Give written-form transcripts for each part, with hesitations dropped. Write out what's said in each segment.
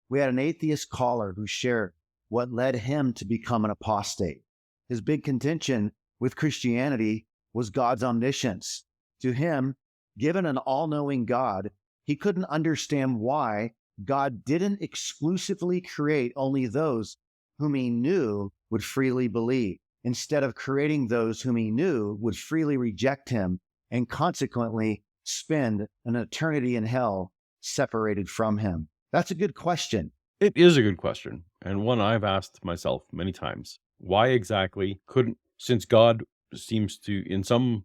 We had an atheist caller who shared what led him to become an apostate. His big contention with Christianity was God's omniscience. To him, given an all-knowing God, he couldn't understand why God didn't exclusively create only those whom he knew would freely believe, instead of creating those whom he knew would freely reject him and consequently spend an eternity in hell separated from him. That's a good question. It is a good question, and one I've asked myself many times. Why exactly couldn't, since God seems to, in some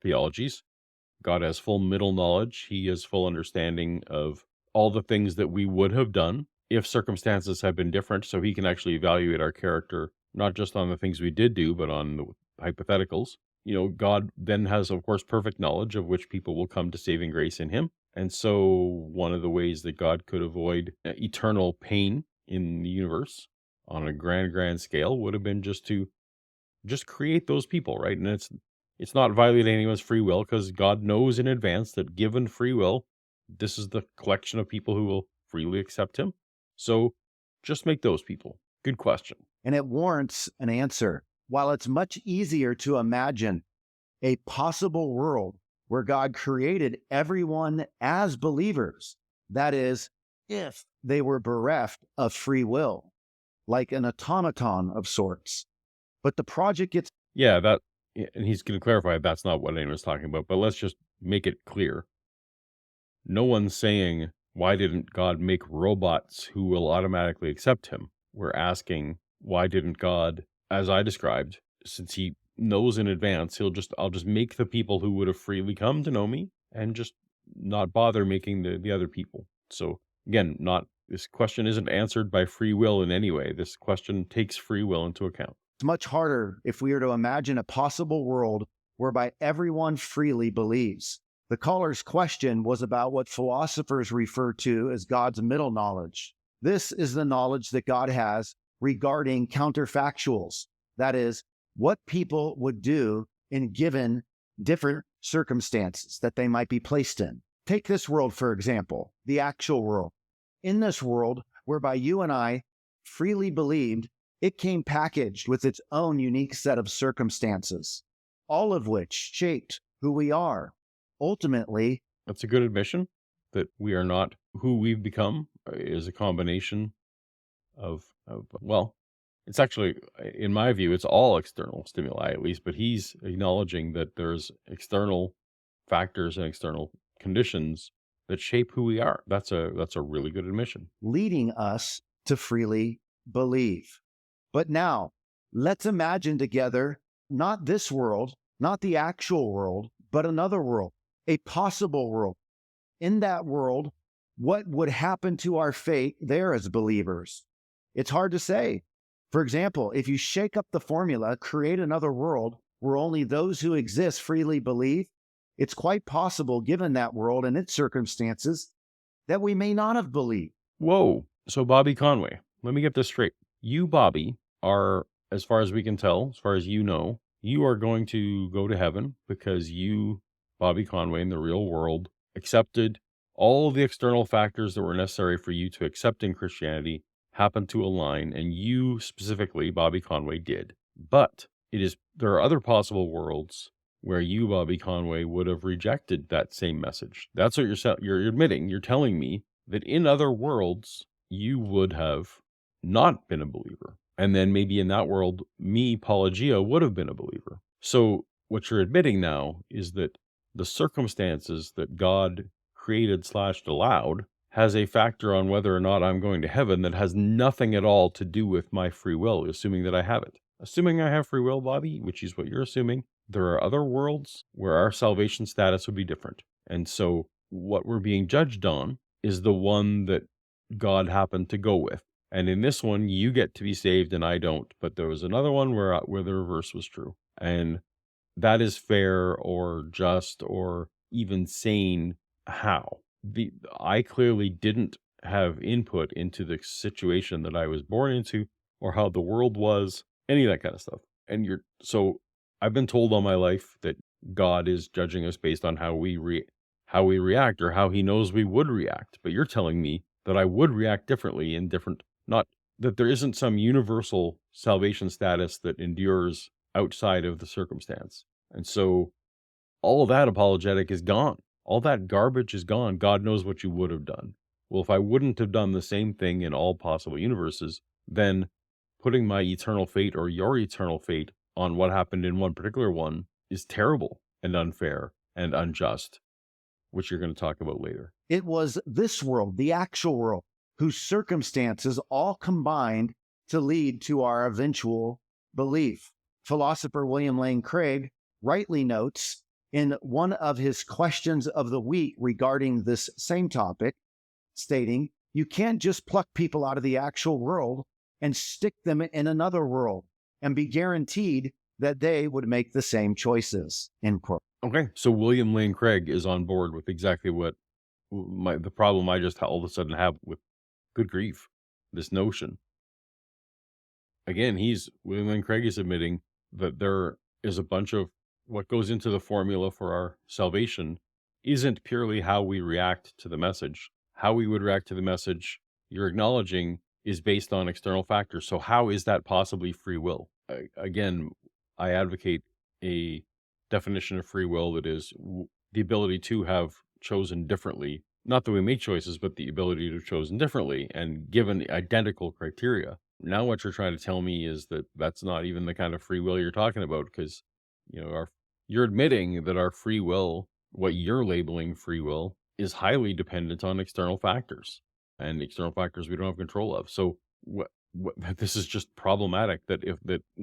theologies, God has full middle knowledge, he has full understanding of all the things that we would have done if circumstances had been different, so he can actually evaluate our character, not just on the things we did do, but on the hypotheticals. God then has, of course, perfect knowledge of which people will come to saving grace in him. And so one of the ways that God could avoid eternal pain in the universe on a grand scale would have been just to create those people, right? And it's not violating anyone's free will, because God knows in advance that given free will, this is the collection of people who will freely accept him. So just make those people. Good question. And it warrants an answer. While it's much easier to imagine a possible world where God created everyone as believers, that is, if they were bereft of free will, like an automaton of sorts. But the project gets... Yeah, and he's going to clarify that's not what anyone's talking about, but let's just make it clear. No one's saying, why didn't God make robots who will automatically accept him? We're asking, why didn't God, as I described, since he knows in advance, I'll just make the people who would have freely come to know me and just not bother making the other people. So again, this question isn't answered by free will in any way. This question takes free will into account. It's much harder if we are to imagine a possible world whereby everyone freely believes. The caller's question was about what philosophers refer to as God's middle knowledge. This is the knowledge that God has regarding counterfactuals. That is, what people would do in given different circumstances that they might be placed in. Take this world, for example, the actual world. In this world, whereby you and I freely believed, it came packaged with its own unique set of circumstances, all of which shaped who we are. Ultimately, that's a good admission that we are not who we've become is a combination of well, it's actually, in my view, it's all external stimuli at least, but he's acknowledging that there's external factors and external conditions that shape who we are. That's a really good admission. Leading us to freely believe. But now, let's imagine together, not this world, not the actual world, but another world, a possible world. In that world, what would happen to our fate there as believers? It's hard to say. For example, if you shake up the formula, create another world where only those who exist freely believe, it's quite possible, given that world and its circumstances, that we may not have believed. Whoa. So Bobby Conway, let me get this straight. You, Bobby, are, as far as we can tell, as far as you know, you are going to go to heaven because you, Bobby Conway, in the real world, accepted all the external factors that were necessary for you to accept in Christianity happened to align, and you specifically, Bobby Conway, did. But there are other possible worlds where you, Bobby Conway, would have rejected that same message. That's what you're admitting. You're telling me that in other worlds, you would have not been a believer. And then maybe in that world, me, Paulogia, would have been a believer. So what you're admitting now is that the circumstances that God created/allowed has a factor on whether or not I'm going to heaven that has nothing at all to do with my free will, assuming that I have it. Assuming I have free will, Bobby, which is what you're assuming, there are other worlds where our salvation status would be different. And so what we're being judged on is the one that God happened to go with. And in this one, you get to be saved and I don't. But there was another one where the reverse was true. And that is fair or just or even sane. How? I clearly didn't have input into the situation that I was born into or how the world was, any of that kind of stuff. And so I've been told all my life that God is judging us based on how we react or how he knows we would react. But you're telling me that I would react differently in different, not that there isn't some universal salvation status that endures outside of the circumstance. And so all of that apologetic is gone. All that garbage is gone. God knows what you would have done. Well, if I wouldn't have done the same thing in all possible universes, then putting my eternal fate or your eternal fate on what happened in one particular one is terrible and unfair and unjust, which you're going to talk about later. It was this world, the actual world, whose circumstances all combined to lead to our eventual belief. Philosopher William Lane Craig rightly notes in one of his questions of the week regarding this same topic, stating, you can't just pluck people out of the actual world and stick them in another world and be guaranteed that they would make the same choices, end quote. Okay, so William Lane Craig is on board with exactly what the problem I just all of a sudden have with, good grief, this notion. Again, William Lane Craig is admitting that there is a bunch of what goes into the formula for our salvation isn't purely how we react to the message. How we would react to the message you're acknowledging is based on external factors. So how is that possibly free will? Again, I advocate a definition of free will that is the ability to have chosen differently. Not that we make choices, but the ability to have chosen differently and given the identical criteria. Now what you're trying to tell me is that that's not even the kind of free will you're talking about, because you're admitting that our free will, what you're labeling free will, is highly dependent on external factors, and external factors we don't have control of. So this is just problematic that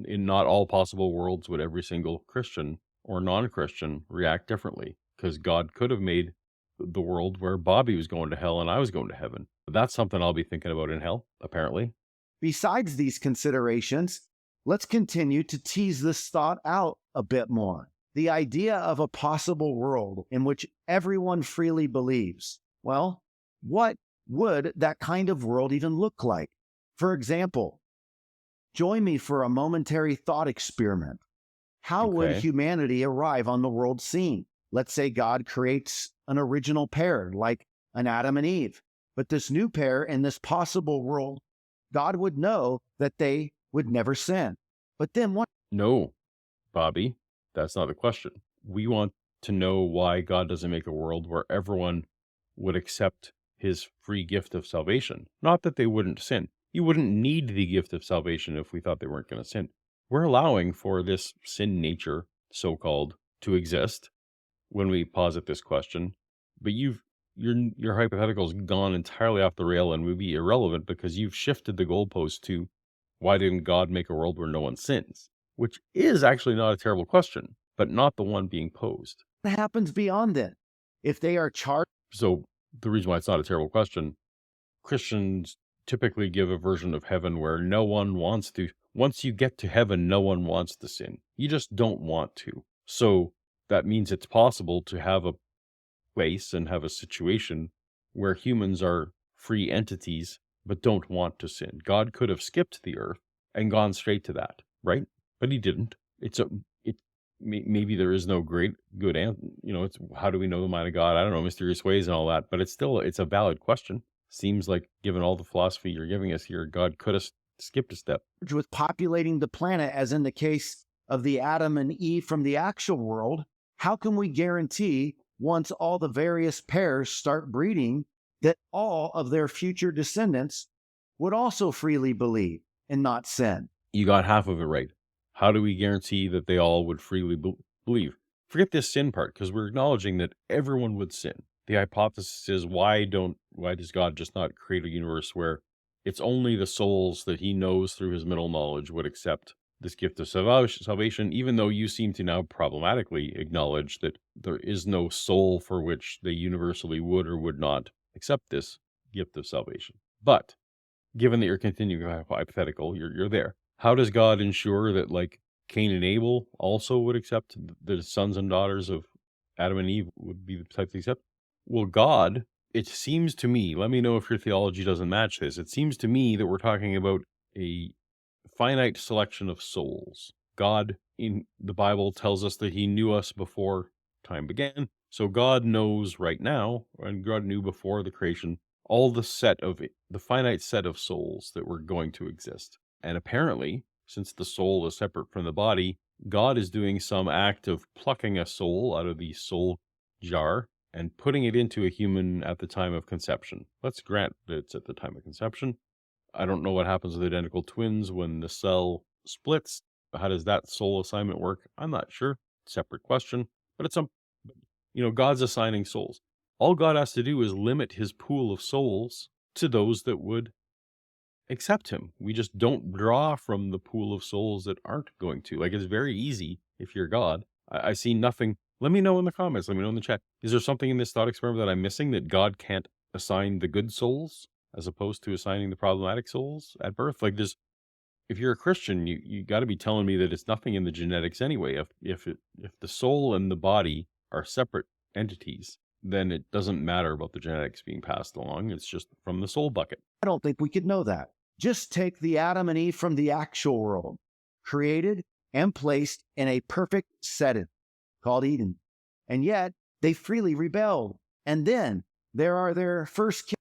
in not all possible worlds would every single Christian or non-Christian react differently, because God could have made the world where Bobby was going to hell and I was going to heaven. That's something I'll be thinking about in hell, apparently. Besides these considerations, let's continue to tease this thought out a bit more. The idea of a possible world in which everyone freely believes. Well, what would that kind of world even look like? For example, join me for a momentary thought experiment. How would humanity arrive on the world scene? Let's say God creates an original pair, like an Adam and Eve. But this new pair in this possible world, God would know that they would never sin. But then what? No, Bobby, that's not the question. We want to know why God doesn't make a world where everyone would accept his free gift of salvation. Not that they wouldn't sin. You wouldn't need the gift of salvation if we thought they weren't going to sin. We're allowing for this sin nature, so-called, to exist when we posit this question. But your hypothetical's gone entirely off the rail and would be irrelevant because you've shifted the goalpost to why didn't God make a world where no one sins? Which is actually not a terrible question, but not the one being posed. What happens beyond that? If they are charged. So the reason why it's not a terrible question, Christians typically give a version of heaven where no one wants to. Once you get to heaven, no one wants to sin. You just don't want to. So that means it's possible to have a place and have a situation where humans are free entities but don't want to sin. God could have skipped the earth and gone straight to that, right? But he didn't. Maybe there is no good it's how do we know the mind of God? I don't know, mysterious ways and all that, but it's a valid question. Seems like, given all the philosophy you're giving us here, God could have skipped a step. With populating the planet, as in the case of the Adam and Eve from the actual world, how can we guarantee once all the various pairs start breeding that all of their future descendants would also freely believe and not sin? You got half of it right. How do we guarantee that they all would freely believe? Forget this sin part, because we're acknowledging that everyone would sin. The hypothesis is, why does God just not create a universe where it's only the souls that he knows through his middle knowledge would accept this gift of salvation, even though you seem to now problematically acknowledge that there is no soul for which they universally would or would not accept this gift of salvation. But given that you're continuing hypothetical, you're there. How does God ensure that, like, Cain and Abel also would accept, the sons and daughters of Adam and Eve would be the type to accept? Well, God, it seems to me, let me know if your theology doesn't match this, it seems to me that we're talking about a finite selection of souls. God in the Bible tells us that he knew us before time began. So God knows right now, and God knew before the creation, all the finite set of souls that were going to exist. And apparently, since the soul is separate from the body, God is doing some act of plucking a soul out of the soul jar and putting it into a human at the time of conception. Let's grant that it's at the time of conception. I don't know what happens with identical twins when the cell splits. How does that soul assignment work? I'm not sure. Separate question. But it's God's assigning souls. All God has to do is limit his pool of souls to those that would accept him. We just don't draw from the pool of souls that aren't going to. Like, it's very easy if you're God. I see nothing. Let me know in the comments. Let me know in the chat. Is there something in this thought experiment that I'm missing, that God can't assign the good souls as opposed to assigning the problematic souls at birth? Like, if you're a Christian, you got to be telling me that it's nothing in the genetics anyway. If the soul and the body are separate entities, then it doesn't matter about the genetics being passed along. It's just from the soul bucket. I don't think we could know that. Just take the Adam and Eve from the actual world, created and placed in a perfect setting called Eden. And yet they freely rebelled. And then there are their first kids.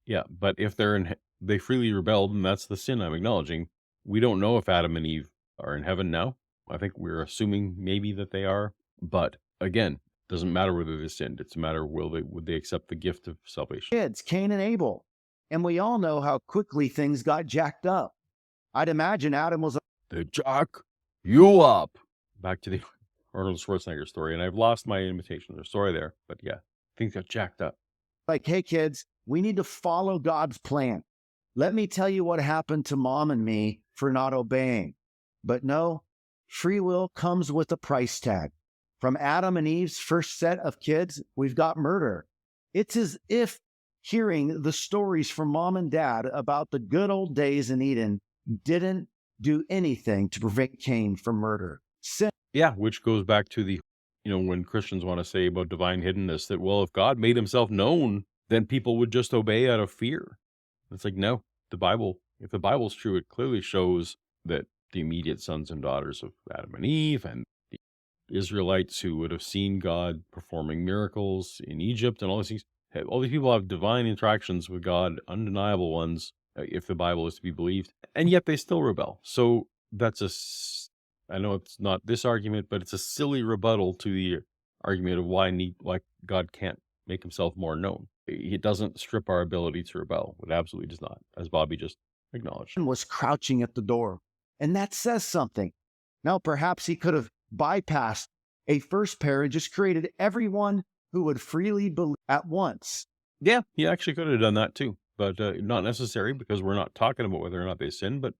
Yeah, but if they freely rebelled, and that's the sin I'm acknowledging, we don't know if Adam and Eve are in heaven now. I think we're assuming maybe that they are. But again, doesn't matter whether they sinned. It's a matter of would they accept the gift of salvation. Kids, Cain and Abel. And we all know how quickly things got jacked up. I'd imagine Adam was They jack you up. Back to the Arnold Schwarzenegger story, and I've lost my imitation of the story there. But yeah, things got jacked up. like, hey, kids, we need to follow God's plan. Let me tell you what happened to mom and me for not obeying. But no, free will comes with a price tag. From Adam and Eve's first set of kids, we've got murder. It's as if hearing the stories from mom and dad about the good old days in Eden didn't do anything to prevent Cain from murder. Sin. Yeah, which goes back to the, when Christians want to say about divine hiddenness, that, well, if God made himself known, then people would just obey out of fear. It's like, no, if the Bible's true, it clearly shows that the immediate sons and daughters of Adam and Eve and the Israelites who would have seen God performing miracles in Egypt and all these things, all these people have divine interactions with God, undeniable ones, if the Bible is to be believed, and yet they still rebel. So that's I know it's not this argument, but it's a silly rebuttal to the argument of why God can't make himself more known. It doesn't strip our ability to rebel. It absolutely does not, as Bobby just acknowledged. Was crouching at the door, and that says something. Now, perhaps he could have bypassed a first pair and just created everyone who would freely believe at once. Yeah, he actually could have done that too, but not necessary, because we're not talking about whether or not they sin, but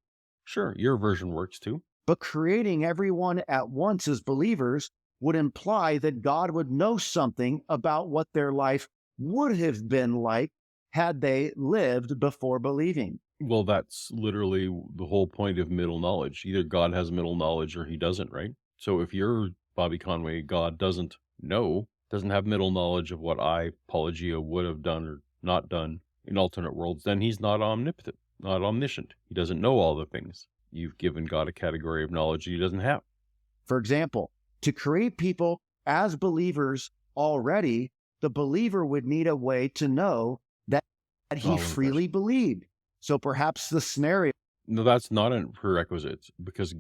sure, your version works too. But creating everyone at once as believers would imply that God would know something about what their life would have been like had they lived before believing. Well, that's literally the whole point of middle knowledge. Either God has middle knowledge or he doesn't, right? So if you're Bobby Conway, God doesn't have middle knowledge of what I, Paulogia, would have done or not done in alternate worlds, then he's not omnipotent, not omniscient. He doesn't know all the things. You've given God a category of knowledge he doesn't have. For example, to create people as believers already, the believer would need a way to know that he freely believed. So perhaps the scenario. No, that's not a prerequisite, because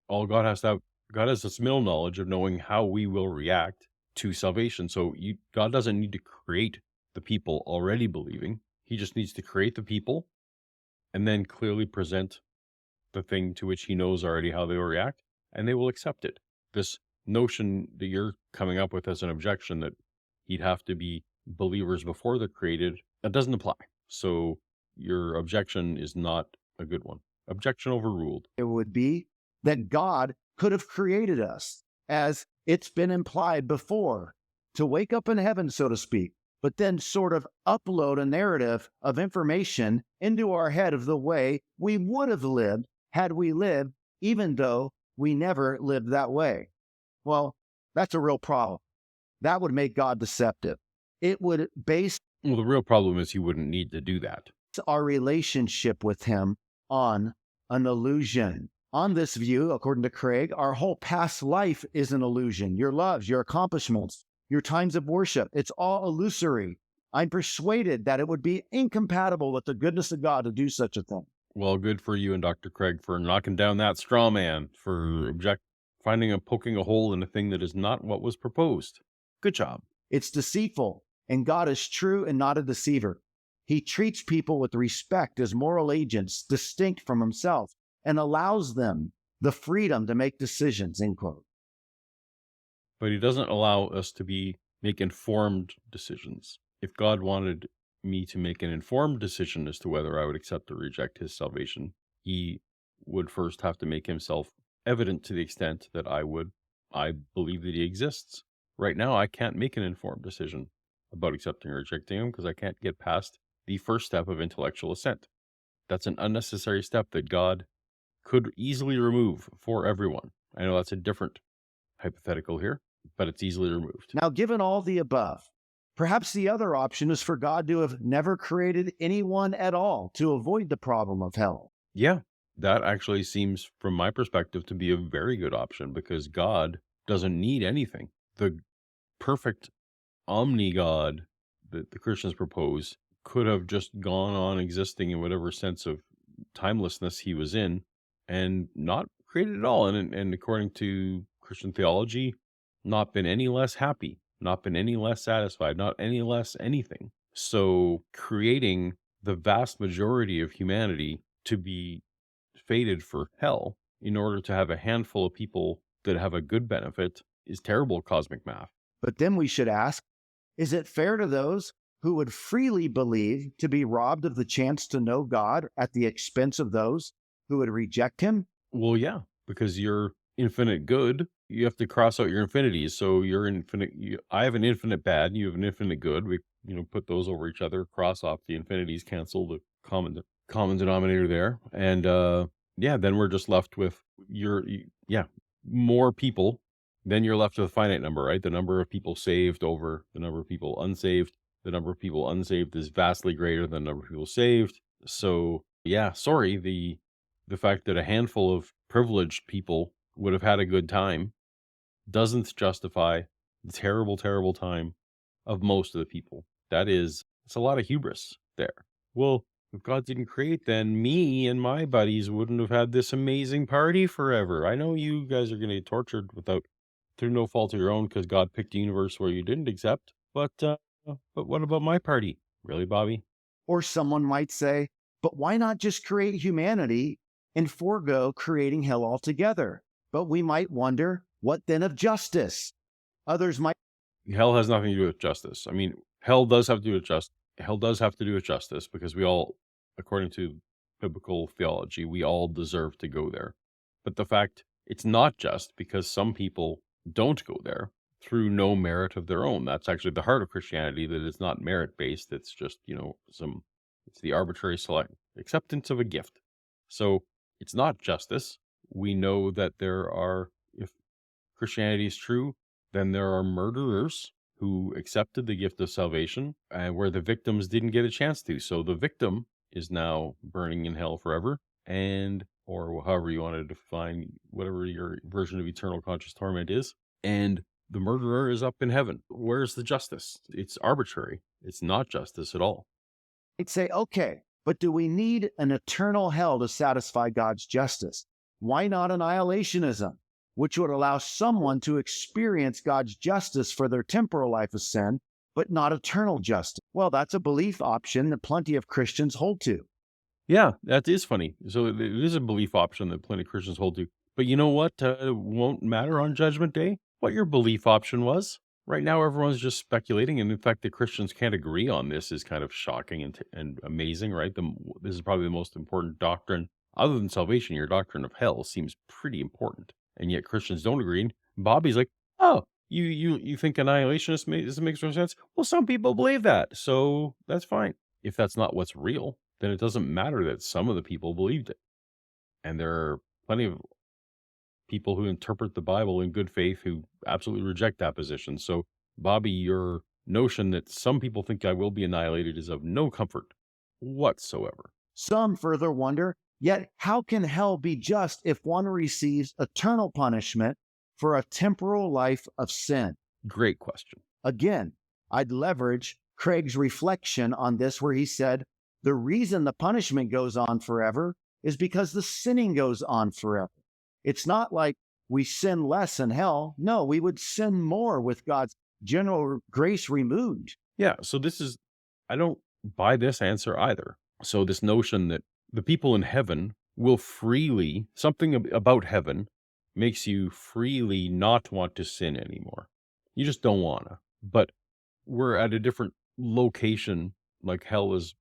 all God has this middle knowledge of knowing how we will react to salvation. So God doesn't need to create the people already believing. He just needs to create the people and then clearly present the thing to which he knows already how they will react, and they will accept it. This notion that you're coming up with as an objection that he'd have to be believers before they're created, that doesn't apply. So your objection is not a good one. Objection overruled. It would be that God could have created us, as it's been implied before, to wake up in heaven, so to speak, but then sort of upload a narrative of information into our head of the way we would have lived had we lived, even though we never lived that way. Well, that's a real problem. That would make God deceptive. It would base Well, the real problem is he wouldn't need to do that. our relationship with him on an illusion. On this view, according to Craig, our whole past life is an illusion. Your loves, your accomplishments, your times of worship, it's all illusory. I'm persuaded that it would be incompatible with the goodness of God to do such a thing. Well, good for you and Dr. Craig for knocking down that straw man, for poking a hole in a thing that is not what was proposed. Good job. It's deceitful, and God is true and not a deceiver. He treats people with respect as moral agents distinct from himself and allows them the freedom to make decisions, end quote. But he doesn't allow us to make informed decisions. If God wanted me to make an informed decision as to whether I would accept or reject his salvation, he would first have to make himself evident to the extent that I believe that he exists. Right now, I can't make an informed decision about accepting or rejecting him because I can't get past the first step of intellectual assent. That's an unnecessary step that God could easily remove for everyone. I know that's a different hypothetical here, but it's easily removed. Now, given all the above, perhaps the other option is for God to have never created anyone at all to avoid the problem of hell. Yeah, that actually seems, from my perspective, to be a very good option because God doesn't need anything. The perfect omni-God that the Christians propose could have just gone on existing in whatever sense of timelessness he was in and not created at all. And according to Christian theology, not been any less happy, not been any less satisfied, not any less anything. So creating the vast majority of humanity to be fated for hell in order to have a handful of people that have a good benefit is terrible cosmic math. But then we should ask, is it fair to those who would freely believe to be robbed of the chance to know God at the expense of those who would reject him? Well, yeah, because you're infinite good, you have to cross out your infinities. So you're infinite. I have an infinite bad, you have an infinite good. We, put those over each other, cross off the infinities, cancel the common denominator there. And then we're just left with more people. Then you're left with a finite number, right? The number of people saved over the number of people unsaved. The number of people unsaved is vastly greater than the number of people saved. So the fact that a handful of privileged people would have had a good time doesn't justify the terrible, terrible time of most of the people. It's a lot of hubris there. Well, if God didn't create, then me and my buddies wouldn't have had this amazing party forever. I know you guys are going to get tortured through no fault of your own because God picked a universe where you didn't accept. But what about my party? Really, Bobby? Or someone might say, but why not just create humanity and forego creating hell altogether? But we might wonder, what then of justice? Others might. Hell has nothing to do with justice. I mean, hell does have to do with justice because we all, according to biblical theology, we all deserve to go there. But the fact it's not just because some people don't go there through no merit of their own. That's actually the heart of Christianity, that it's not merit-based. It's just, it's the arbitrary select acceptance of a gift. So it's not justice. We know that if Christianity is true, then there are murderers who accepted the gift of salvation and where the victims didn't get a chance to. So the victim is now burning in hell forever, or however you want to define whatever your version of eternal conscious torment is. And the murderer is up in heaven. Where's the justice? It's arbitrary. It's not justice at all. I'd say, okay, but do we need an eternal hell to satisfy God's justice? Why not annihilationism, which would allow someone to experience God's justice for their temporal life of sin, but not eternal justice? Well, that's a belief option that plenty of Christians hold to. Yeah, that is funny. So it is a belief option that plenty of Christians hold to. But you know what? It won't matter on Judgment Day what your belief option was. Right now, everyone's just speculating. And in fact, the Christians can't agree on this is kind of shocking and amazing, right? This is probably the most important doctrine. Other than salvation, your doctrine of hell seems pretty important. And yet Christians don't agree. And Bobby's like, oh, you think annihilationists makes no sense? Well, some people believe that. So that's fine. If that's not what's real, then it doesn't matter that some of the people believed it. And there are plenty of people who interpret the Bible in good faith who absolutely reject that position. So, Bobby, your notion that some people think I will be annihilated is of no comfort whatsoever. Some further wonder, yet how can hell be just if one receives eternal punishment for a temporal life of sin? Great question. Again, I'd leverage Craig's reflection on this, where he said, the reason the punishment goes on forever is because the sinning goes on forever. It's not like we sin less in hell. No, we would sin more with God's general grace removed. Yeah, so I don't buy this answer either. So this notion that the people in heaven will freely, something about heaven makes you freely not want to sin anymore. You just don't want to. But we're at a different location, like hell has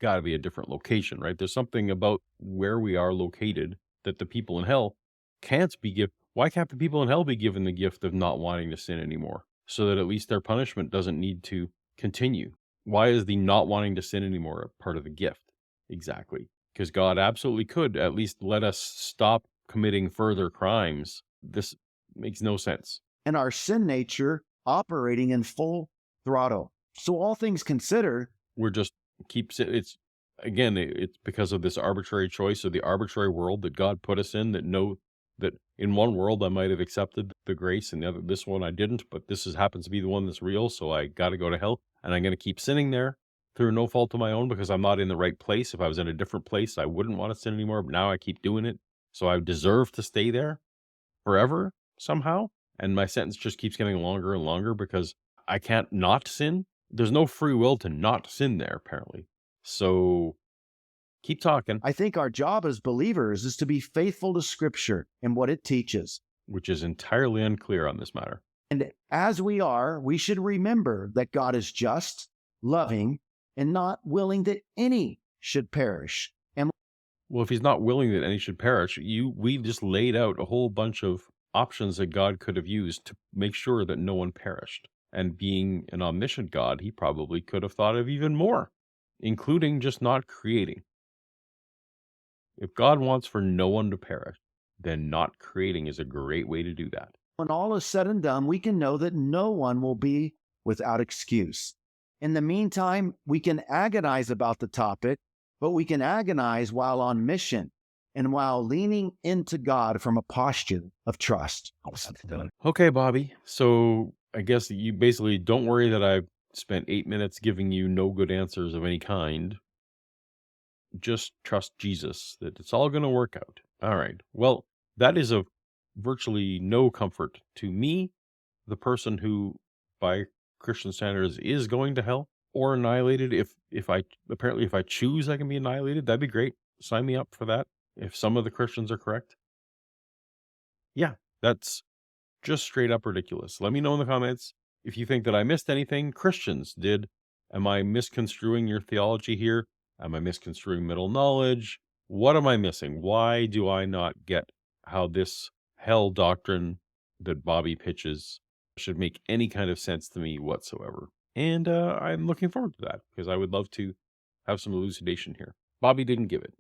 got to be a different location, right? There's something about where we are located that the people in hell can't be given. Why can't the people in hell be given the gift of not wanting to sin anymore, so that at least their punishment doesn't need to continue? Why is the not wanting to sin anymore a part of the gift? Exactly. Because God absolutely could at least let us stop committing further crimes. This makes no sense. And our sin nature operating in full throttle. So all things considered, We're just it's because of this arbitrary choice of the arbitrary world that God put us in, that in one world I might have accepted the grace and this one I didn't, but happens to be the one that's real, so I got to go to hell, and I'm going to keep sinning there through no fault of my own because I'm not in the right place. If I was in a different place, I wouldn't want to sin anymore, but now I keep doing it, so I deserve to stay there forever somehow, and my sentence just keeps getting longer and longer because I can't not sin. There's no free will to not sin there, apparently. So keep talking. I think our job as believers is to be faithful to Scripture and what it teaches, which is entirely unclear on this matter. And as we are, we should remember that God is just, loving, and not willing that any should perish. And well, if he's not willing that any should perish, we just laid out a whole bunch of options that God could have used to make sure that no one perished. And being an omniscient God, he probably could have thought of even more, including just not creating. If God wants for no one to perish, then not creating is a great way to do that. When all is said and done, we can know that no one will be without excuse. In the meantime, we can agonize about the topic, but we can agonize while on mission and while leaning into God from a posture of trust. Okay, Bobby. So I guess you basically don't worry that I've spent 8 minutes giving you no good answers of any kind. Just trust Jesus that it's all going to work out. All right. Well, that is of virtually no comfort to me, the person who, by Christian standards, is going to hell or annihilated. If I choose, I can be annihilated. That'd be great. Sign me up for that. If some of the Christians are correct. Yeah, that's just straight up ridiculous. Let me know in the comments if you think that I missed anything Christians did. Am I misconstruing your theology here? Am I misconstruing middle knowledge? What am I missing? Why do I not get how this hell doctrine that Bobby pitches should make any kind of sense to me whatsoever? And I'm looking forward to that because I would love to have some elucidation here. Bobby didn't give it.